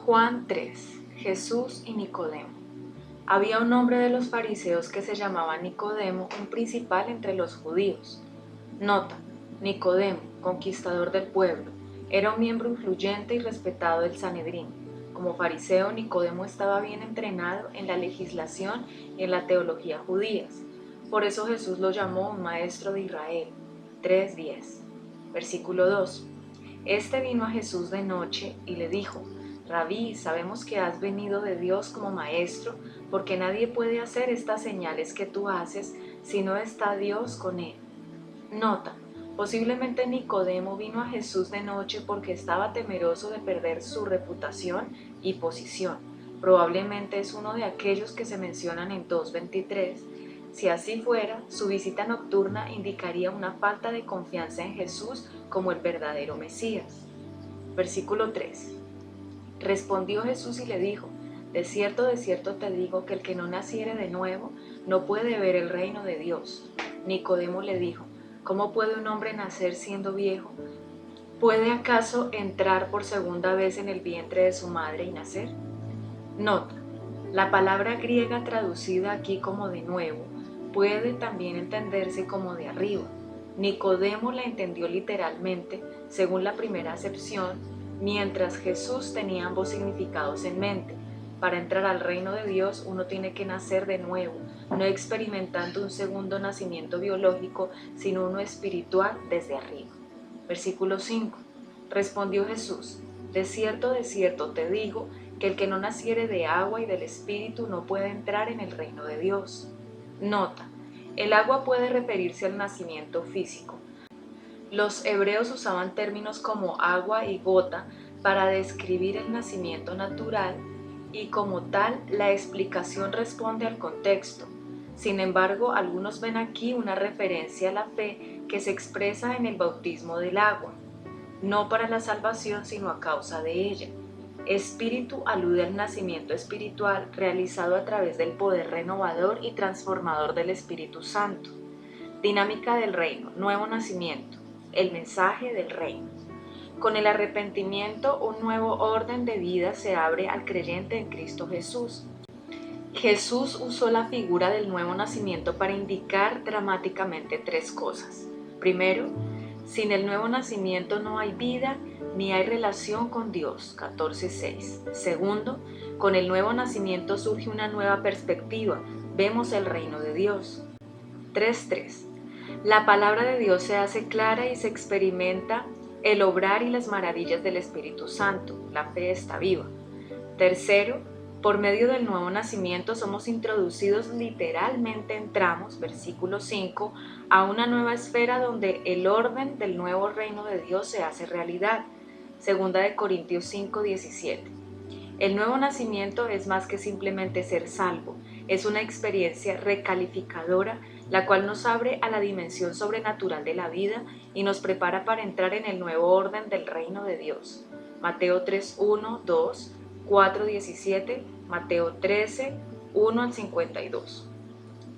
Juan 3. Jesús y Nicodemo. Había un hombre de los fariseos que se llamaba Nicodemo, un principal entre los judíos. Nota: Nicodemo, conquistador del pueblo, era un miembro influyente y respetado del Sanedrín. Como fariseo, Nicodemo estaba bien entrenado en la legislación y en la teología judías. Por eso Jesús lo llamó un maestro de Israel. 3:10. Versículo 2. Este vino a Jesús de noche y le dijo: Rabí, sabemos que has venido de Dios como maestro, porque nadie puede hacer estas señales que tú haces si no está Dios con él. Nota: posiblemente Nicodemo vino a Jesús de noche porque estaba temeroso de perder su reputación y posición. Probablemente es uno de aquellos que se mencionan en 2:23. Si así fuera, su visita nocturna indicaría una falta de confianza en Jesús como el verdadero Mesías. Versículo 3. Respondió Jesús y le dijo: de cierto te digo que el que no naciere de nuevo no puede ver el reino de Dios. Nicodemo le dijo: ¿cómo puede un hombre nacer siendo viejo? ¿Puede acaso entrar por segunda vez en el vientre de su madre y nacer? Nota: la palabra griega traducida aquí como de nuevo puede también entenderse como de arriba. Nicodemo la entendió literalmente, según la primera acepción, mientras Jesús tenía ambos significados en mente. Para entrar al reino de Dios uno tiene que nacer de nuevo, no experimentando un segundo nacimiento biológico, sino uno espiritual desde arriba. Versículo 5. Respondió Jesús: de cierto te digo, que el que no naciere de agua y del Espíritu no puede entrar en el reino de Dios. Nota: el agua puede referirse al nacimiento físico. Los hebreos usaban términos como agua y gota para describir el nacimiento natural y como tal la explicación responde al contexto. Sin embargo, algunos ven aquí una referencia a la fe que se expresa en el bautismo del agua, no para la salvación sino a causa de ella. Espíritu alude al nacimiento espiritual realizado a través del poder renovador y transformador del Espíritu Santo. Dinámica del reino, nuevo nacimiento, el mensaje del reino. Con el arrepentimiento, un nuevo orden de vida se abre al creyente en Cristo Jesús. Jesús usó la figura del nuevo nacimiento para indicar dramáticamente tres cosas. Primero, sin el nuevo nacimiento no hay vida ni hay relación con Dios, 14:6. Segundo, con el nuevo nacimiento surge una nueva perspectiva, vemos el reino de Dios. 3:3. La palabra de Dios se hace clara y se experimenta el obrar y las maravillas del Espíritu Santo, la fe está viva. Tercero, por medio del nuevo nacimiento somos introducidos literalmente, entramos, versículo 5, a una nueva esfera donde el orden del nuevo reino de Dios se hace realidad. Segunda de Corintios 5:17. El nuevo nacimiento es más que simplemente ser salvo, es una experiencia recalificadora, la cual nos abre a la dimensión sobrenatural de la vida y nos prepara para entrar en el nuevo orden del reino de Dios. Mateo 3:1, 2, 4:17, Mateo 13:1 al 52.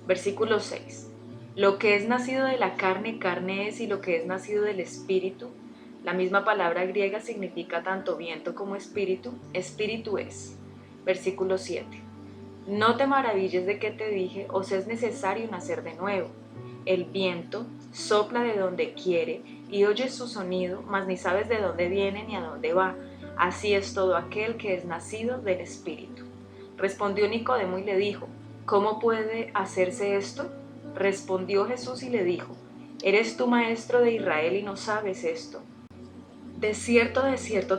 Versículo 6. Lo que es nacido de la carne, carne es, y lo que es nacido del Espíritu, la misma palabra griega significa tanto viento como espíritu, espíritu es. Versículo 7. No te maravilles de que te dije, os es necesario nacer de nuevo. El viento sopla de donde quiere y oyes su sonido, mas ni sabes de dónde viene ni a dónde va. Así es todo aquel que es nacido del Espíritu. Respondió Nicodemo y le dijo: ¿cómo puede hacerse esto? Respondió Jesús y le dijo: ¿eres tú maestro de Israel y no sabes esto? De cierto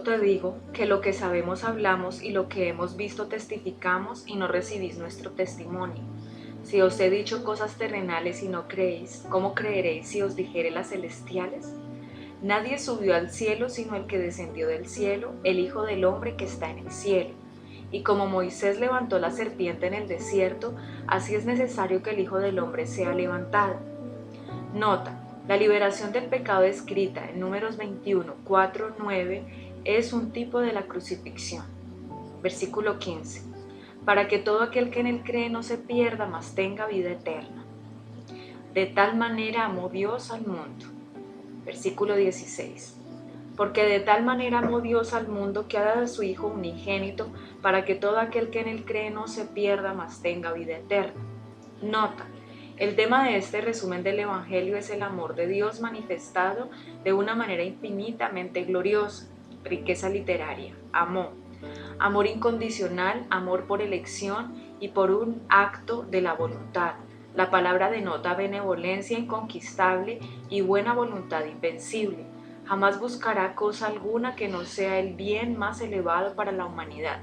te digo, que lo que sabemos hablamos y lo que hemos visto testificamos y no recibís nuestro testimonio. Si os he dicho cosas terrenales y no creéis, ¿cómo creeréis si os dijere las celestiales? Nadie subió al cielo sino el que descendió del cielo, el Hijo del Hombre que está en el cielo. Y como Moisés levantó la serpiente en el desierto, así es necesario que el Hijo del Hombre sea levantado. Nota: la liberación del pecado escrita en Números 21, 4, 9 es un tipo de la crucifixión. Versículo 15. Para que todo aquel que en él cree no se pierda, mas tenga vida eterna. De tal manera amó Dios al mundo. Versículo 16. Porque de tal manera amó Dios al mundo que ha dado a su Hijo unigénito para que todo aquel que en él cree no se pierda, mas tenga vida eterna. Nota: el tema de este resumen del Evangelio es el amor de Dios manifestado de una manera infinitamente gloriosa. Riqueza literaria. Amor. Amor incondicional, amor por elección y por un acto de la voluntad. La palabra denota benevolencia inconquistable y buena voluntad invencible. Jamás buscará cosa alguna que no sea el bien más elevado para la humanidad.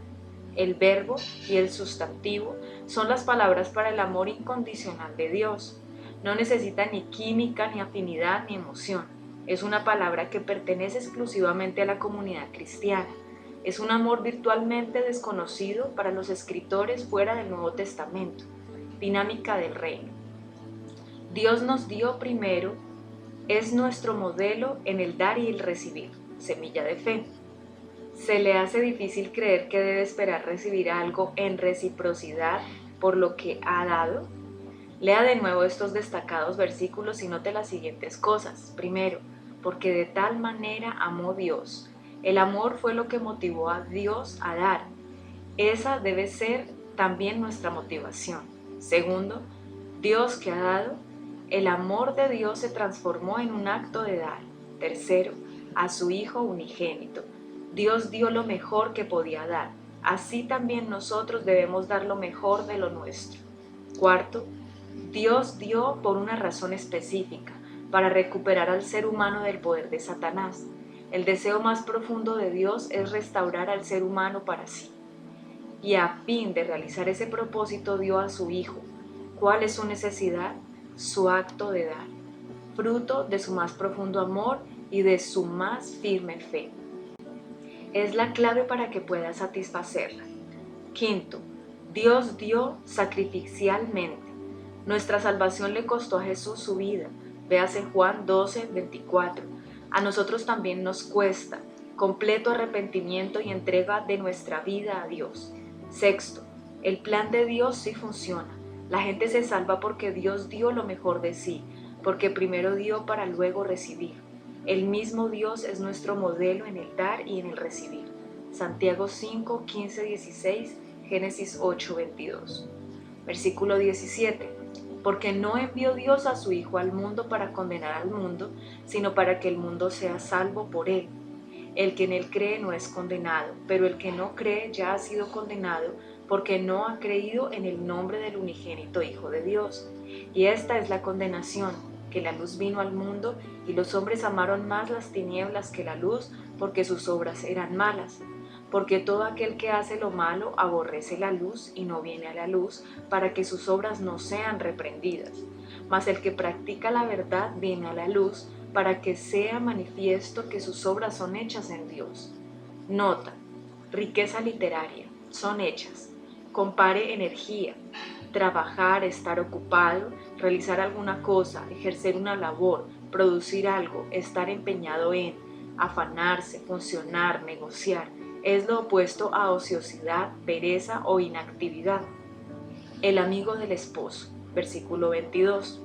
El verbo y el sustantivo son las palabras para el amor incondicional de Dios. No necesita ni química, ni afinidad, ni emoción. Es una palabra que pertenece exclusivamente a la comunidad cristiana. Es un amor virtualmente desconocido para los escritores fuera del Nuevo Testamento. Dinámica del reino. Dios nos dio primero, es nuestro modelo en el dar y el recibir. Semilla de fe. Se le hace difícil creer que debe esperar recibir algo en reciprocidad por lo que ha dado. Lea de nuevo estos destacados versículos y note las siguientes cosas. Primero, porque de tal manera amó Dios. El amor fue lo que motivó a Dios a dar. Esa debe ser también nuestra motivación. Segundo, Dios que ha dado. El amor de Dios se transformó en un acto de dar. Tercero, a su Hijo unigénito. Dios dio lo mejor que podía dar. Así también nosotros debemos dar lo mejor de lo nuestro. Cuarto, Dios dio por una razón específica, para recuperar al ser humano del poder de Satanás. El deseo más profundo de Dios es restaurar al ser humano para sí. Y a fin de realizar ese propósito dio a su Hijo. ¿Cuál es su necesidad? Su acto de dar, fruto de su más profundo amor y de su más firme fe. Es la clave para que pueda satisfacerla. Quinto, Dios dio sacrificialmente. Nuestra salvación le costó a Jesús su vida. Véase Juan 12:24. A nosotros también nos cuesta completo arrepentimiento y entrega de nuestra vida a Dios. Sexto, el plan de Dios sí funciona. La gente se salva porque Dios dio lo mejor de sí, porque primero dio para luego recibir. El mismo Dios es nuestro modelo en el dar y en el recibir. Santiago 5:15-16, Génesis 8:22. Versículo 17. Porque no envió Dios a su Hijo al mundo para condenar al mundo, sino para que el mundo sea salvo por él. El que en él cree no es condenado, pero el que no cree ya ha sido condenado porque no ha creído en el nombre del unigénito Hijo de Dios. Y esta es la condenación, que la luz vino al mundo y los hombres amaron más las tinieblas que la luz porque sus obras eran malas. Porque todo aquel que hace lo malo aborrece la luz y no viene a la luz para que sus obras no sean reprendidas. Mas el que practica la verdad viene a la luz para que sea manifiesto que sus obras son hechas en Dios. Nota: riqueza literaria, son hechas. Compare energía, trabajar, estar ocupado, realizar alguna cosa, ejercer una labor, producir algo, estar empeñado en, afanarse, funcionar, negociar. Es lo opuesto a ociosidad, pereza o inactividad. El amigo del esposo, versículo 22.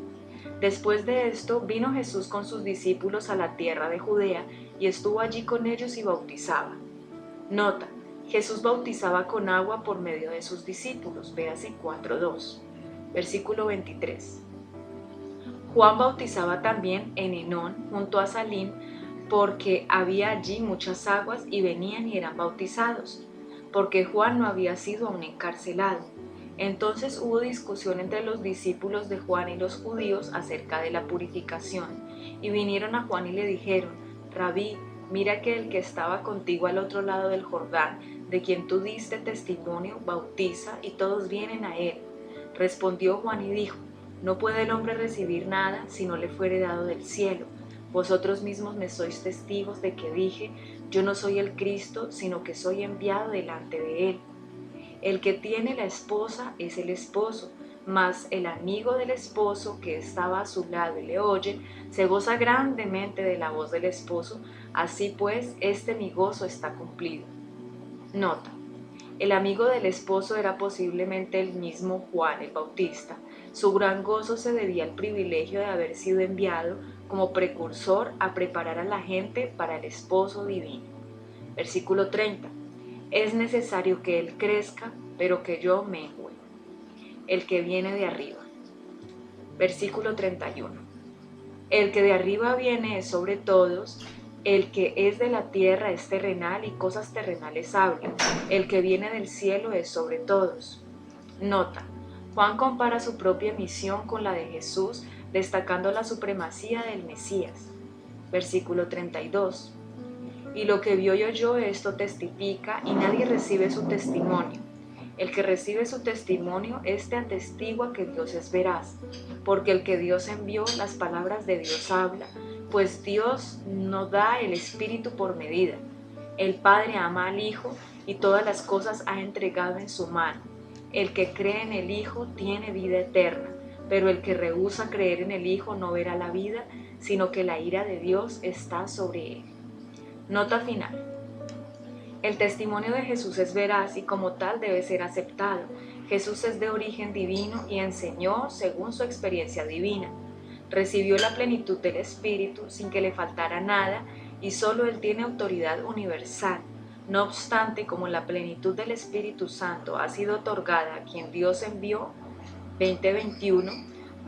Después de esto vino Jesús con sus discípulos a la tierra de Judea y estuvo allí con ellos y bautizaba. Nota: Jesús bautizaba con agua por medio de sus discípulos, véase 4:2. Versículo 23. Juan bautizaba también en Enón, junto a Salim, porque había allí muchas aguas y venían y eran bautizados, porque Juan no había sido aún encarcelado. Entonces hubo discusión entre los discípulos de Juan y los judíos acerca de la purificación, y vinieron a Juan y le dijeron: Rabí, mira que el que estaba contigo al otro lado del Jordán, de quien tú diste testimonio, bautiza, y todos vienen a él. Respondió Juan y dijo: No puede el hombre recibir nada si no le fuere dado del cielo. Vosotros mismos me sois testigos de que dije: Yo no soy el Cristo, sino que soy enviado delante de él. El que tiene la esposa es el esposo, mas el amigo del esposo que estaba a su lado y le oye, se goza grandemente de la voz del esposo. Así pues, mi gozo está cumplido. Nota: el amigo del esposo era posiblemente el mismo Juan el Bautista. Su gran gozo se debía al privilegio de haber sido enviado como precursor a preparar a la gente para el esposo divino. Versículo 30. Es necesario que Él crezca, pero que yo mengüe. El que viene de arriba. Versículo 31. El que de arriba viene es sobre todos, el que es de la tierra es terrenal y cosas terrenales habla. El que viene del cielo es sobre todos. Nota. Juan compara su propia misión con la de Jesús, destacando la supremacía del Mesías. Versículo 32. Y lo que vio y oyó esto testifica, y nadie recibe su testimonio. El que recibe su testimonio, este atestigua que Dios es veraz, porque el que Dios envió, las palabras de Dios habla, pues Dios no da el Espíritu por medida. El Padre ama al Hijo y todas las cosas ha entregado en su mano. El que cree en el Hijo tiene vida eterna, pero el que rehúsa creer en el Hijo no verá la vida, sino que la ira de Dios está sobre él. Nota final. El testimonio de Jesús es veraz y como tal debe ser aceptado. Jesús es de origen divino y enseñó según su experiencia divina. Recibió la plenitud del Espíritu sin que le faltara nada y solo Él tiene autoridad universal. No obstante, como la plenitud del Espíritu Santo ha sido otorgada a quien Dios envió, 20:21,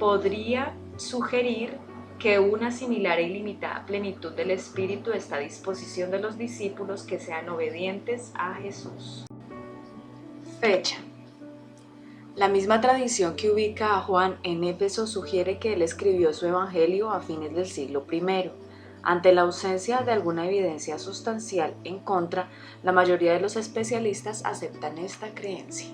podría sugerir que una similar e ilimitada plenitud del Espíritu está a disposición de los discípulos que sean obedientes a Jesús. Fecha. La misma tradición que ubica a Juan en Éfeso sugiere que él escribió su evangelio a fines del siglo I. Ante la ausencia de alguna evidencia sustancial en contra, la mayoría de los especialistas aceptan esta creencia.